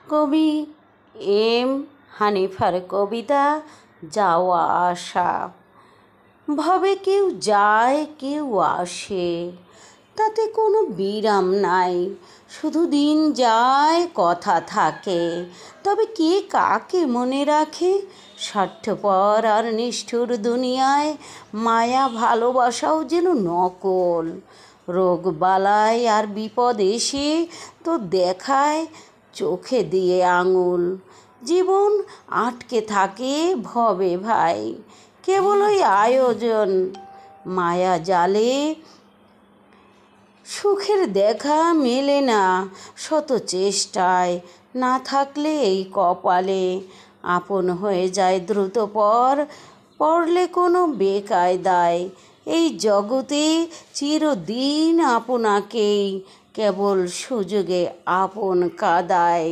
কবি এম হানিফার কবিতা যাওয়া আসা। ভবে কেউ যায় কেউ আসে, তাতে কোনো বিরাম নাই। শুধু দিন যায় কথা থাকে, তবে কে কাকে মনে রাখে? স্বার্থপর আর নিষ্ঠুর দুনিয়ায় মায়া ভালোবাসাও যেন নকল। রোগ বালাই আর বিপদ এসে তো দেখায় চোখে দিয়ে আঙুল। জীবন আটকে থাকে ভবে ভাই, কেবল ওই আয়োজন মায়া জালে। সুখের দেখা মেলে না শত চেষ্টায়, না থাকলে এই কপালে। আপন হয়ে যায় দ্রুত পড়লে কোনো বেকায়দায়। এই জগতে চিরদিন আপনাকেই কেবল সুযোগে আপন কাদায়।